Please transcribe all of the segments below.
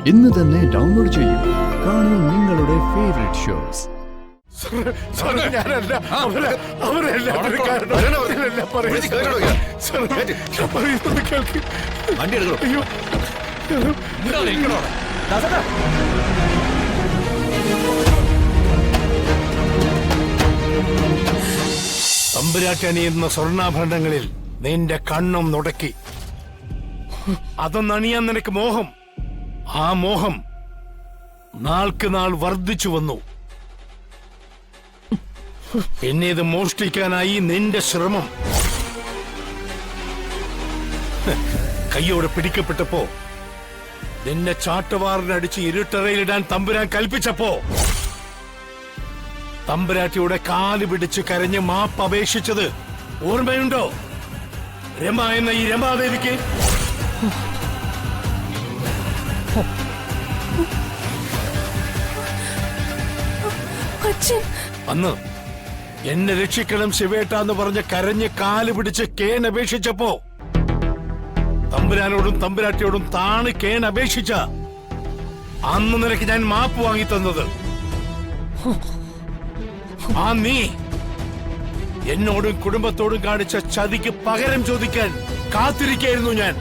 ഇന്ന് തന്നെ ഡൗൺലോഡ് ചെയ്യൂ. കാണൂ നിങ്ങളുടെ ഫേവറേറ്റ് ഷോസ്. തമ്പുരാട്ടണിയുന്ന സ്വർണ്ണാഭരണങ്ങളിൽ നിന്റെ കണ്ണും നുടക്കി. അതൊന്നണിയാൻ നിനക്ക് മോഹം. ആ മോഹം നാൾക്ക് നാൾ വർദ്ധിച്ചു വന്നു. എന്നെ ഇത് മോഷ്ടിക്കാനായി നിന്റെ ശ്രമം. കയ്യോടെ പിടിക്കപ്പെട്ടപ്പോ നിന്നെ ചാട്ടുവാറിനടിച്ച് ഇരുട്ടറയിലിടാൻ തമ്പുരാൻ കൽപ്പിച്ചപ്പോ തമ്പുരാട്ടിയുടെ കാല് പിടിച്ച് കരഞ്ഞ് മാപ്പ് അപേക്ഷിച്ചത് ഓർമ്മയുണ്ടോ? രമ എന്ന ഈ രമാദേവിക്ക്. അന്ന് എന്നെ രക്ഷിക്കണം ശിവേട്ട എന്ന് പറഞ്ഞ് കരഞ്ഞ് കാല് പിടിച്ച് കേൻ അപേക്ഷിച്ചപ്പോ തമ്പുരാനോടും തമ്പുരാട്ടിയോടും താണ് കേൻ അപേക്ഷിച്ച അന്ന് നിനക്ക് ഞാൻ മാപ്പ് വാങ്ങി തന്നത്. ആ നീ എന്നോടും കുടുംബത്തോടും കാണിച്ച ചതിക്ക് പകരം ചോദിക്കാൻ കാത്തിരിക്കായിരുന്നു ഞാൻ.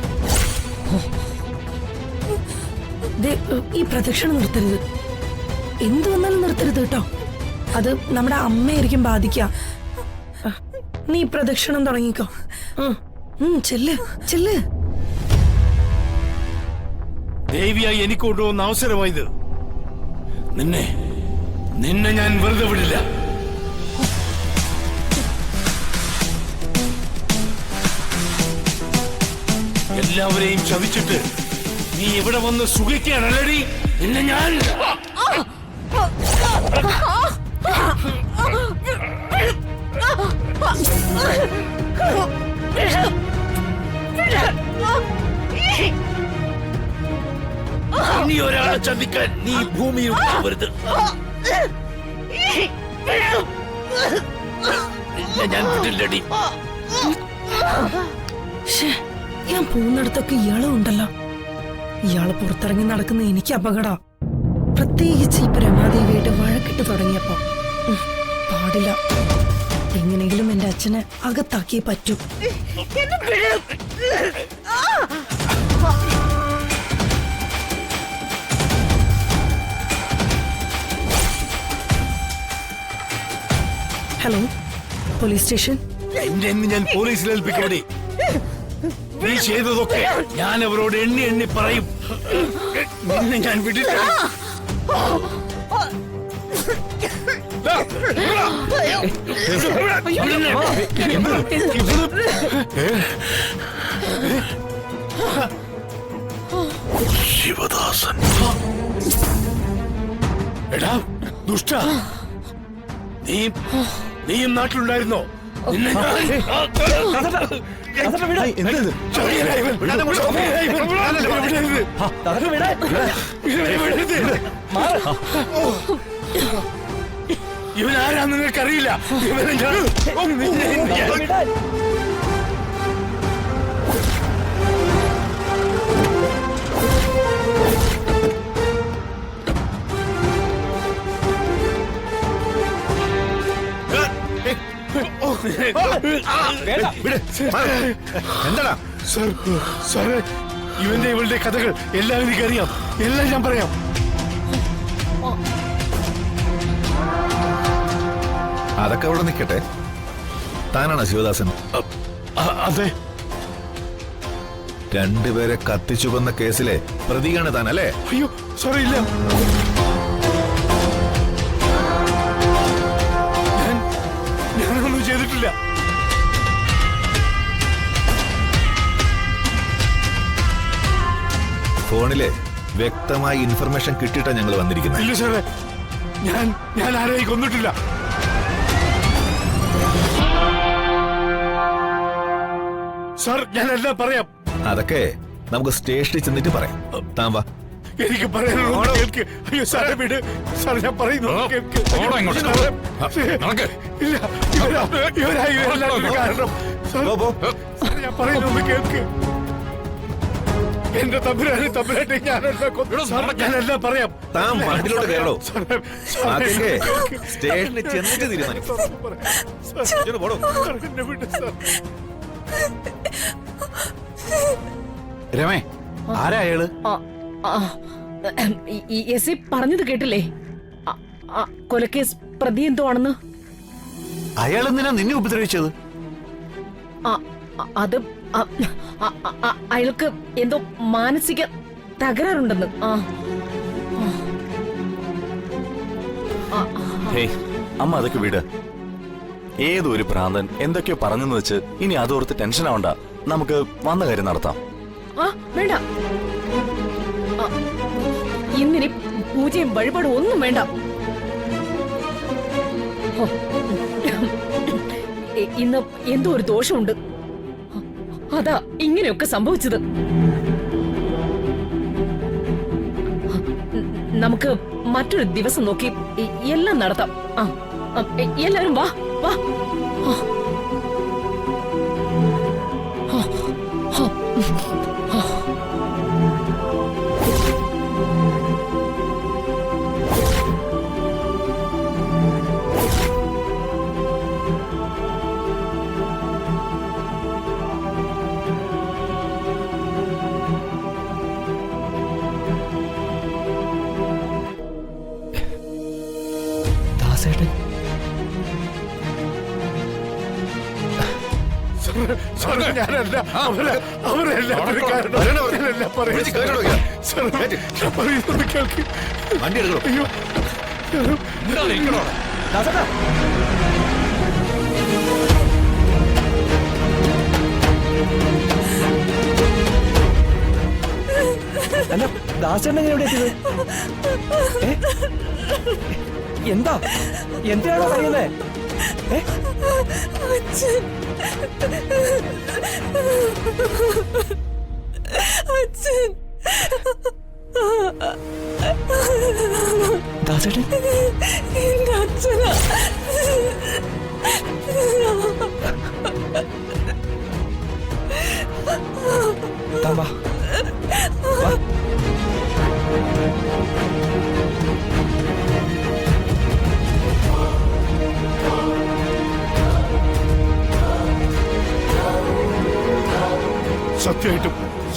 ഈ പ്രദക്ഷിണം നിർത്തരുത്. എന്തു വന്നാലും നിർത്തരുത് കേട്ടോ. അത് നമ്മുടെ അമ്മയായിരിക്കും ബാധിക്ക. നീ പ്രദക്ഷിണം തുടങ്ങിക്കോ. ചെല്ല് ചെല്ല്. ദേവിയായി എനിക്ക് കൊണ്ടുവന്ന അവസരമായത്. നിന്നെ നിന്നെ ഞാൻ വെറുതെ വിടില്ല. എല്ലാവരെയും ചതിച്ചിട്ട് നീ ഇവിടെ വന്ന് സുഖിക്കാനല്ലടി നിന്നെ ഞാൻ. നീ ഒരാളെ ചതിക്കാൻ നീ ഭൂമിയിൽ ഉണ്ടാവരുത്. ഞാൻ വിടില്ലടി. ഞാൻ പോകുന്നിടത്തൊക്കെ ഇയാളും ഉണ്ടല്ലോ. ഇയാള് പുറത്തിറങ്ങി നടക്കുന്ന എനിക്ക് അപകടം. പ്രത്യേകിച്ച് ഇപ്പൊ രമാദേവിയായിട്ട് വഴക്കിട്ട് തുടങ്ങിയപ്പോ പാടില്ല. എങ്ങനെങ്കിലും എന്റെ അച്ഛനെ അകത്താക്കിയേ പറ്റൂ. Hello, police station. എന്നെ ഞാൻ പോലീസിൽ ഏൽപ്പിക്കണേ. നീ ചെയ്തതൊക്കെ ഞാൻ അവരോട് എണ്ണി എണ്ണി പറയും. നിന്നെ ഞാൻ വിടില്ല. ശിവദാസൻ. എടാ ദുഷ്ട, നീയും നാട്ടിലുണ്ടായിരുന്നോ? നിന്നെ ഇവനാരാ നിങ്ങൾക്കറിയില്ല. എന്താടാ സാറേ, ഇവന്റെ ഇവളുടെ കഥകൾ എല്ലാം എനിക്കറിയാം. എല്ലാം ഞാൻ പറയാം. അതൊക്കെ അവിടെ നിൽക്കട്ടെ. താനാണ് ശിവദാസൻ? അതെ. രണ്ടുപേരെ കത്തിച്ചു കൊന്ന കേസിലെ പ്രതിയാണ് താൻ അല്ലേ? അയ്യോ സോറി, ഇല്ല. ഞാനൊന്നും ചെയ്തിട്ടില്ല. ഫോണിലെ വ്യക്തമായ ഇൻഫർമേഷൻ കിട്ടിയിട്ടാണ് ഞങ്ങൾ വന്നിരിക്കുന്നത്. ഇല്ല സാറേ, ഞാൻ ആരെയും കൊന്നിട്ടില്ല. സാർ, ഞാനെല്ലാം പറയാം. അതൊക്കെ നമുക്ക് സ്റ്റേഷനിൽ ചെന്നിട്ട് പറയാം. താൻ വാ. എനിക്ക് പറയാനുള്ളത് കേൾക്ക്. അയ്യോ സാറേ, വിട്. സാർ, ഞാൻ പറയുന്നു കേൾക്ക്. ഇല്ല, ഇവരായി കാരണം. ഞാൻ പറയുന്നത് കേൾക്ക്. എന്റെ തമ്പുരാട്ടി ഞാനെല്ലാം പറയാം. താൻ വണ്ടിയിലോട്ട് കയറോ. സാറേ, അതൊക്കെ സ്റ്റേഷനിൽ ചെന്നിട്ട് തീരുമാനിക്കും. ഇങ്ങോട്ട് പോടോ. എന്നെ വിട് സാർ. രമേ, ആരാ അയാള്? എസ് ഐ പറഞ്ഞത് കേട്ടില്ലേ? കൊലക്കേസ് പ്രതി എന്തോ ആണെന്ന്. അയാൾ എന്തിനാ നിന്നെ ഉപദ്രവിച്ചത്? അത് അയാൾക്ക് എന്തോ മാനസിക തകരാറുണ്ടെന്ന്. ഹേയ്, അമ്മ അതൊക്കെ വിട്. ഏതോ ഒരു ഭ്രാന്തൻ എന്തൊക്കെയോ പറഞ്ഞെന്ന് വെച്ച് ഇനി അതോർത്ത് ടെൻഷൻ ആവണ്ട. നമുക്ക് വന്ന കാര്യം നടത്താം. വേണ്ട, ഇന്നിനി പൂജയും വഴിപാടും ഒന്നും വേണ്ട. ഇന്ന് എന്തോ ഒരു ദോഷമുണ്ട്. അതാ ഇങ്ങനെയൊക്കെ സംഭവിച്ചത്. നമുക്ക് മറ്റൊരു ദിവസം നോക്കി എല്ലാം നടത്താം. എല്ലാരും വാ വാ. സാറേ, ഞാനല്ല. അവരെല്ലാവരും കാരണം. ഞാനെല്ലാം പറയാം. വിളിച്ച് കയറണോ ഇയാൾ? സാറേ, ഞാൻ പറയുന്നത് കേൾക്ക്. വണ്ടി എടുക്കണോ. അയ്യോ, അല്ല, ദാസേട്ടൻ എങ്ങനെ എവിടെ എത്തിയത്? എന്താ എന്തിനാണോ പറയുന്നേ? ദാസേട്ടൻ താൻ വാ. വാ.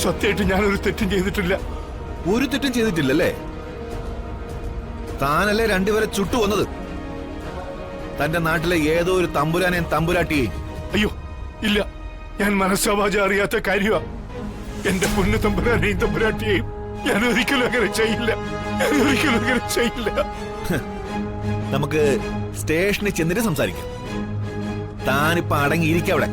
സത്യമായിട്ടും ഞാനൊരു തെറ്റും ചെയ്തിട്ടില്ല. ഒരു തെറ്റും ചെയ്തിട്ടില്ലല്ലേ? താനല്ലേ രണ്ടുപേരെ ചുട്ടു വന്നത്. തന്റെ നാട്ടിലെ ഏതോ ഒരു തമ്പുരാനെയും തമ്പുരാട്ടിയെയും. അയ്യോ ഇല്ല, ഞാൻ മനസ്സാവാച അറിയാത്ത കാര്യമാ. എന്റെ പൊന്നു തമ്പുരാനെയും തമ്പുരാട്ടിയെയും ഞാൻ ഒരിക്കലും അങ്ങനെ ചെയ്യില്ല. നമുക്ക് സ്റ്റേഷനിൽ ചെന്നിട്ട് സംസാരിക്കാം. താനിപ്പോ അടങ്ങിയിരിക്കവിടെ.